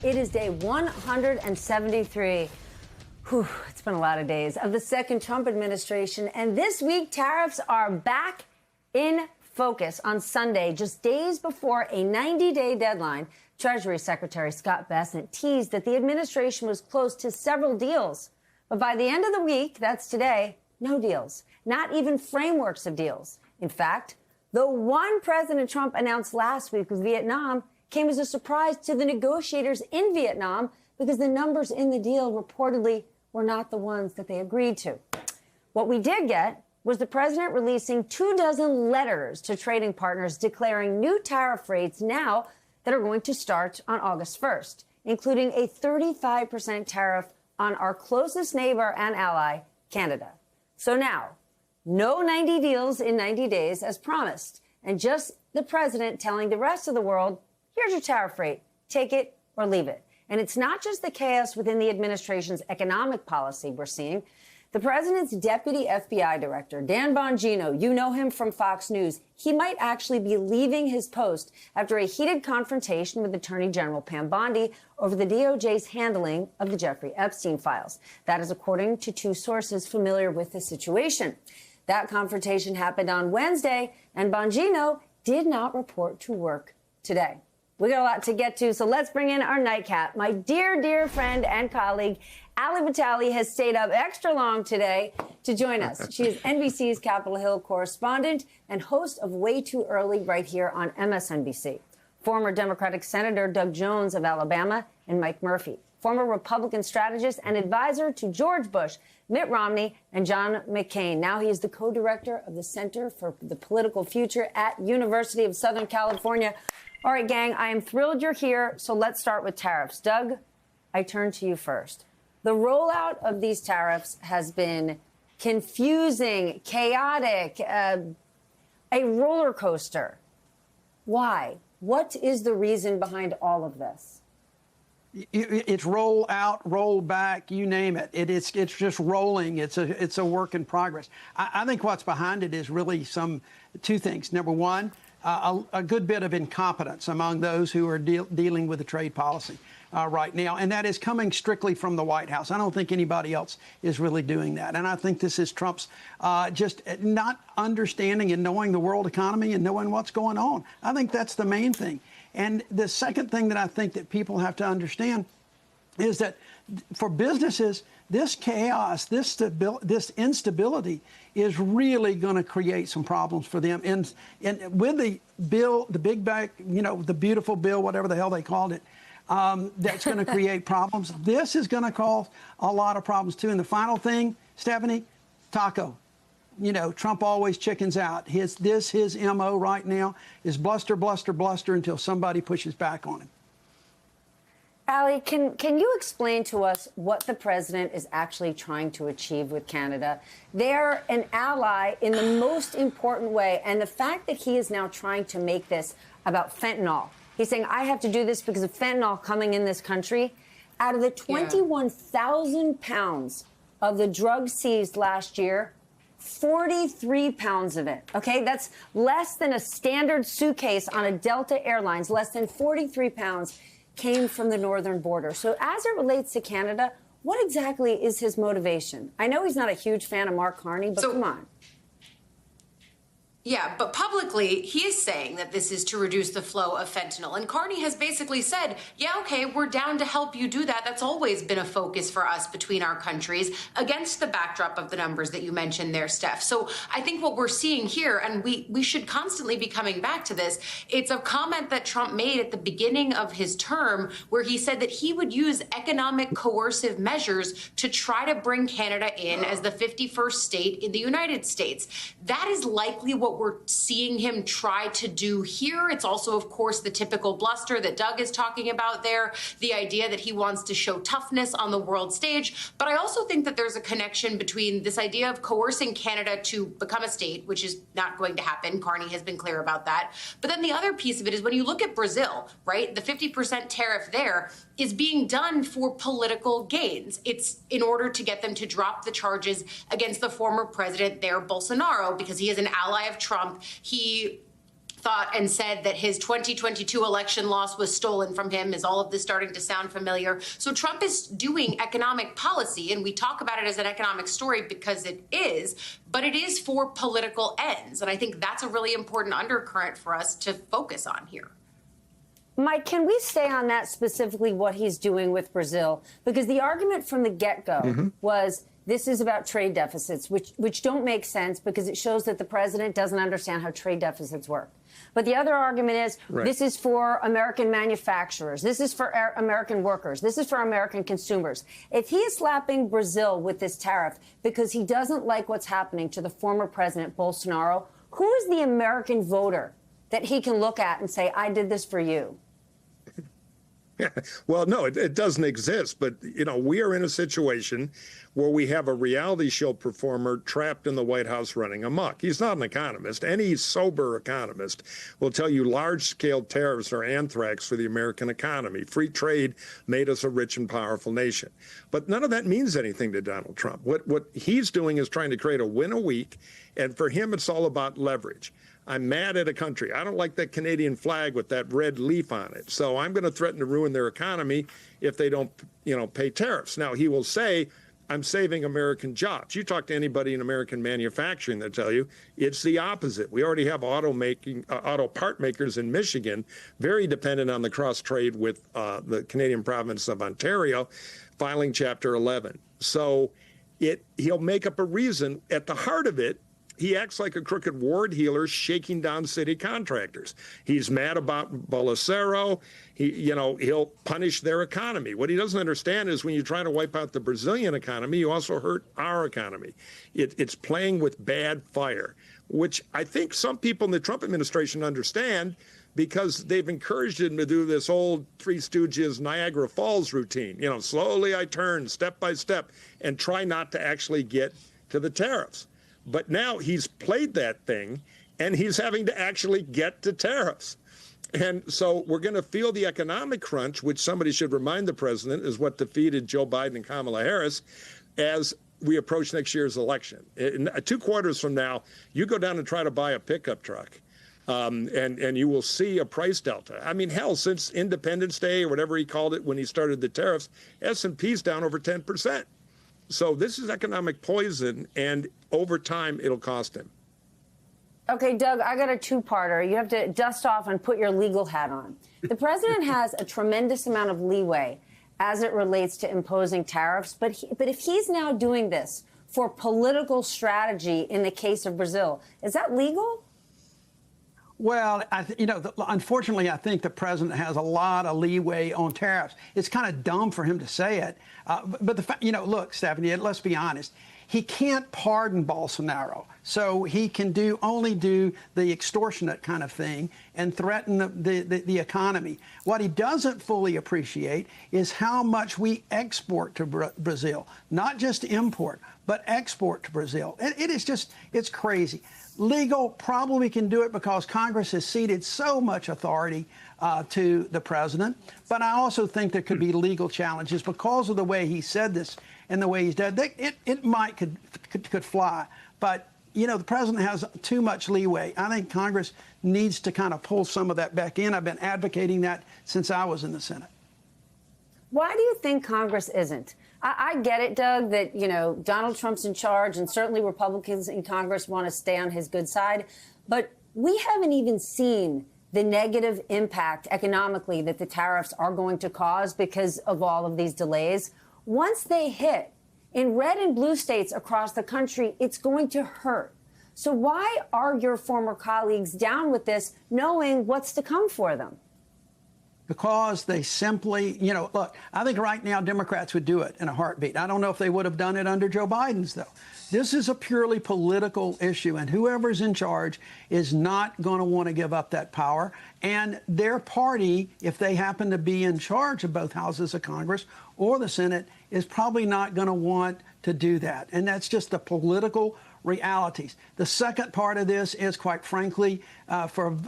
It is day 173. Whew, it's been a lot of days of the second Trump administration. And this week, tariffs are back in focus. On Sunday, just days before a 90-day deadline, Treasury Secretary Scott Bessent teased that the administration was close to several deals. But by the end of the week, that's today, no deals, not even frameworks of deals. In fact, the one President Trump announced last week with Vietnam came as a surprise to the negotiators in Vietnam because the numbers in the deal reportedly were not the ones that they agreed to. What we did get was the president releasing 24 letters to trading partners declaring new tariff rates now that are going to start on August 1st, including a 35% tariff on our closest neighbor and ally, Canada. So now, no 90 deals in 90 days as promised, and just the president telling the rest of the world, here's your tariff rate, take it or leave it. And it's not just the chaos within the administration's economic policy we're seeing. The president's deputy FBI director, Dan Bongino, you know him from Fox News, he might actually be leaving his post after a heated confrontation with Attorney General Pam Bondi over the DOJ's handling of the Jeffrey Epstein files. That is according to two sources familiar with the situation. That confrontation happened on Wednesday, and Bongino did not report to work today. We got a lot to get to, so let's bring in our nightcap. My dear, dear friend and colleague, Ali Vitale, has stayed up extra long today to join us. She is NBC's Capitol Hill correspondent and host of Way Too Early right here on MSNBC. Former Democratic Senator Doug Jones of Alabama and Mike Murphy. Former Republican strategist and advisor to George Bush, Mitt Romney, and John McCain. Now he is the co-director of the Center for the Political Future at University of Southern California. All right, gang, I am thrilled you're here, so let's start with tariffs. Doug, I turn to you first. The rollout of these tariffs has been confusing, chaotic, a roller coaster. Why? What is the reason behind all of this? It's roll out, roll back, you name it. It's just rolling. It's a work in progress. I think what's behind it is really two things. Number one, a good bit of incompetence among those who are dealing with the trade policy right now. And that is coming strictly from the White House. I don't think anybody else is really doing that. And I think this is Trump's just not understanding and knowing the world economy and knowing what's going on. I think that's the main thing. And the second thing that I think that people have to understand is that for businesses, this chaos, this instability is really going to create some problems for them. And with the bill, the big back, the beautiful bill, whatever the hell they called it, that's going to create problems. This is going to cause a lot of problems, too. And the final thing, Stephanie, taco. Trump always chickens out. His MO right now is bluster, bluster, bluster until somebody pushes back on him. Ali, can you explain to us what the president is actually trying to achieve with Canada? They're an ally in the most important way. And the fact that he is now trying to make this about fentanyl, he's saying, I have to do this because of fentanyl coming in this country. Out of the 21,000 pounds of the drug seized last year, 43 pounds of it. OK, that's less than a standard suitcase on a Delta Airlines. Less than 43 pounds came from the northern border. So as it relates to Canada, what exactly is his motivation? I know he's not a huge fan of Mark Carney, but come on. Yeah, but publicly, he is saying that this is to reduce the flow of fentanyl. And Carney has basically said, yeah, OK, we're down to help you do that. That's always been a focus for us between our countries against the backdrop of the numbers that you mentioned there, Steph. So I think what we're seeing here, and we should constantly be coming back to this, it's a comment that Trump made at the beginning of his term where he said that he would use economic coercive measures to try to bring Canada in as the 51st state in the United States. That is likely what we're seeing him try to do here. It's also, of course, the typical bluster that Doug is talking about there, the idea that he wants to show toughness on the world stage. But I also think that there's a connection between this idea of coercing Canada to become a state, which is not going to happen. Carney has been clear about that. But then the other piece of it is when you look at Brazil, right, the 50% tariff there is being done for political gains. It's in order to get them to drop the charges against the former president there, Bolsonaro, because he is an ally of Trump. He thought and said that his 2022 election loss was stolen from him. Is all of this starting to sound familiar? So Trump is doing economic policy, and we talk about it as an economic story because it is, but it is for political ends. And I think that's a really important undercurrent for us to focus on here. Mike, can we stay on that specifically, what he's doing with Brazil? Because the argument from the get-go was this is about trade deficits, which don't make sense because it shows that the president doesn't understand how trade deficits work. But the other argument is this is for American manufacturers. This is for American workers. This is for American consumers. If he is slapping Brazil with this tariff because he doesn't like what's happening to the former president, Bolsonaro, who is the American voter that he can look at and say, I did this for you? Yeah. Well, no, it doesn't exist. But, you know, we are in a situation where we have a reality show performer trapped in the White House running amok. He's not an economist. Any sober economist will tell you large-scale tariffs are anthrax for the American economy. Free trade made us a rich and powerful nation. But none of that means anything to Donald Trump. What he's doing is trying to create a win a week, and for him, it's all about leverage. I'm mad at a country. I don't like that Canadian flag with that red leaf on it. So I'm going to threaten to ruin their economy if they don't, pay tariffs. Now, he will say, I'm saving American jobs. You talk to anybody in American manufacturing, they'll tell you it's the opposite. We already have auto part makers in Michigan, very dependent on the cross trade with the Canadian province of Ontario, filing Chapter 11. So he'll make up a reason. At the heart of it, he acts like a crooked ward healer shaking down city contractors. He's mad about Bolsonaro. He'll punish their economy. What he doesn't understand is when you try to wipe out the Brazilian economy, you also hurt our economy. It's playing with bad fire, which I think some people in the Trump administration understand because they've encouraged him to do this old Three Stooges Niagara Falls routine. Slowly I turn, step by step, and try not to actually get to the tariffs. But now he's played that thing, and he's having to actually get to tariffs. And so we're going to feel the economic crunch, which somebody should remind the president is what defeated Joe Biden and Kamala Harris, as we approach next year's election. In 2 quarters from now, you go down and try to buy a pickup truck, and you will see a price delta. I mean, hell, since Independence Day or whatever he called it when he started the tariffs, S&P's down over 10%. So this is economic poison, and over time, it'll cost him. Okay, Doug, I got a two-parter. You have to dust off and put your legal hat on. The president has a tremendous amount of leeway as it relates to imposing tariffs, but if he's now doing this for political strategy in the case of Brazil, is that legal? Well, unfortunately, I think the president has a lot of leeway on tariffs. It's kind of dumb for him to say it. But the fact, look, Stephanie, let's be honest. He can't pardon Bolsonaro, so he can only do the extortionate kind of thing and threaten the economy. What he doesn't fully appreciate is how much we export to Brazil, not just import, but export to Brazil. It's crazy. Legal, probably can do it because Congress has ceded so much authority to the president. But I also think there could be legal challenges because of the way he said this and the way he's done. It might could fly. But, the president has too much leeway. I think Congress needs to kind of pull some of that back in. I've been advocating that since I was in the Senate. Why do you think Congress isn't? I get it, Doug, that, Donald Trump's in charge and certainly Republicans in Congress want to stay on his good side. But we haven't even seen the negative impact economically that the tariffs are going to cause because of all of these delays. Once they hit in red and blue states across the country, it's going to hurt. So why are your former colleagues down with this, knowing what's to come for them? Because they simply, look, I think right now Democrats would do it in a heartbeat. I don't know if they would have done it under Joe Biden's, though. This is a purely political issue, and whoever's in charge is not going to want to give up that power. And their party, if they happen to be in charge of both houses of Congress or the Senate, is probably not going to want to do that. And that's just the political realities. The second part of this is, quite frankly, for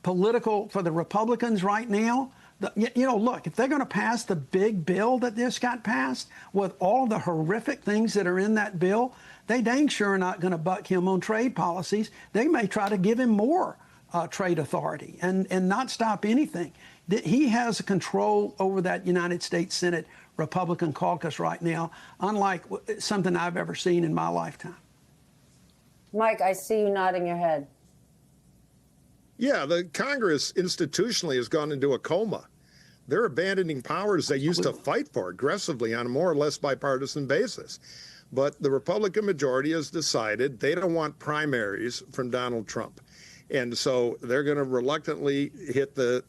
the Republicans right now, look, if they're going to pass the big bill that just got passed with all the horrific things that are in that bill, they dang sure are not going to buck him on trade policies. They may try to give him more trade authority and not stop anything. He has control over that United States Senate Republican caucus right now, unlike something I've ever seen in my lifetime. Mike, I see you nodding your head. Yeah, the Congress institutionally has gone into a coma. They're abandoning powers they used to fight for aggressively on a more or less bipartisan basis. But the Republican majority has decided they don't want primaries from Donald Trump. And so they're going to reluctantly hit the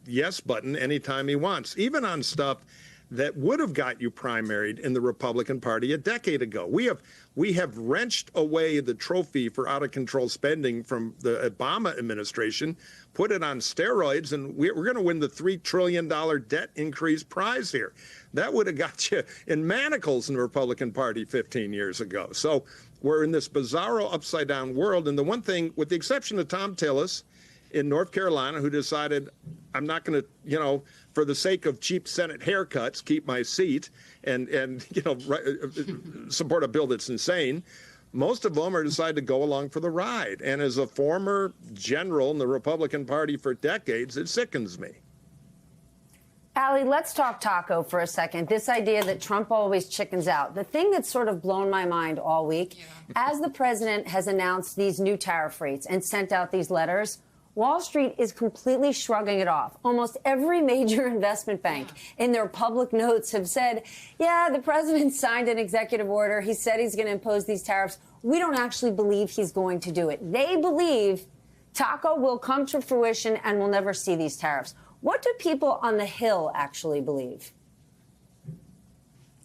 yes button anytime he wants, even on stuff that would have got you primaried in the Republican Party a decade ago. We have wrenched away the trophy for out-of-control spending from the Obama administration, put it on steroids, and we're going to win the $3 trillion debt increase prize here. That would have got you in manacles in the Republican Party 15 years ago. So we're in this bizarro upside-down world, and the one thing, with the exception of Tom Tillis in North Carolina, who decided, I'm not going to, for the sake of cheap Senate haircuts, keep my seat and support a bill that's insane. Most of them are decided to go along for the ride. And as a former general in the Republican Party for decades, it sickens me. Allie, let's talk taco for a second. This idea that Trump always chickens out. The thing that's sort of blown my mind all week, as the president has announced these new tariff rates and sent out these letters, Wall Street is completely shrugging it off. Almost every major investment bank in their public notes have said, yeah, the president signed an executive order. He said he's going to impose these tariffs. We don't actually believe he's going to do it. They believe taco will come to fruition and we'll never see these tariffs. What do people on the Hill actually believe?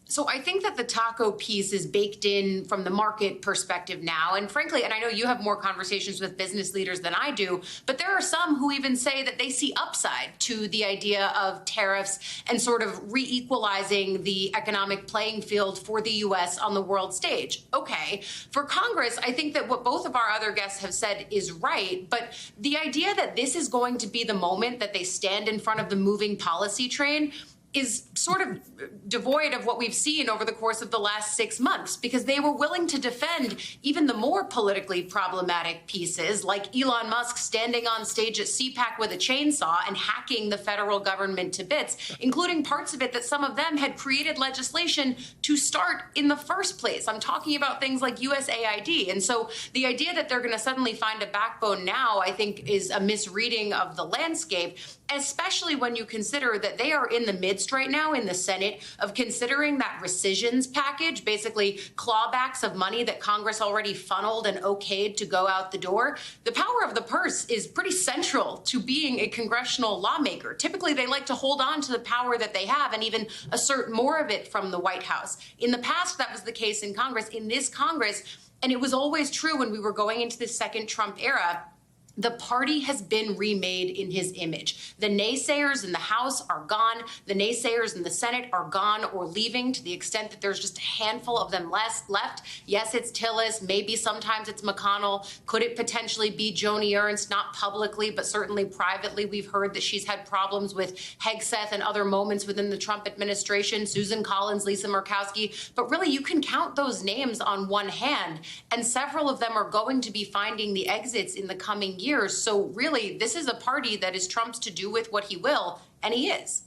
So I think that the taco piece is baked in from the market perspective now. And frankly, and I know you have more conversations with business leaders than I do, but there are some who even say that they see upside to the idea of tariffs and sort of re-equalizing the economic playing field for the U.S. on the world stage. Okay. For Congress, I think that what both of our other guests have said is right. But the idea that this is going to be the moment that they stand in front of the moving policy train is sort of devoid of what we've seen over the course of the last 6 months, because they were willing to defend even the more politically problematic pieces, like Elon Musk standing on stage at CPAC with a chainsaw and hacking the federal government to bits, including parts of it that some of them had created legislation to start in the first place. I'm talking about things like USAID. And so the idea that they're going to suddenly find a backbone now, I think, is a misreading of the landscape, especially when you consider that they are in the midst right now in the Senate of considering that rescissions package, basically clawbacks of money that Congress already funneled and okayed to go out the door. The power of the purse is pretty central to being a congressional lawmaker. Typically, they like to hold on to the power that they have and even assert more of it from the White House. In the past, that was the case in Congress. In this Congress, and it was always true when we were going into the second Trump era, the party has been remade in his image. The naysayers in the House are gone. The naysayers in the Senate are gone or leaving, to the extent that there's just a handful of them left. Yes, it's Tillis. Maybe sometimes it's McConnell. Could it potentially be Joni Ernst? Not publicly, but certainly privately. We've heard that she's had problems with Hegseth and other moments within the Trump administration. Susan Collins, Lisa Murkowski. But really, you can count those names on one hand, and several of them are going to be finding the exits in the coming years. So really, this is a party that is Trump's to do with what he will, and he is.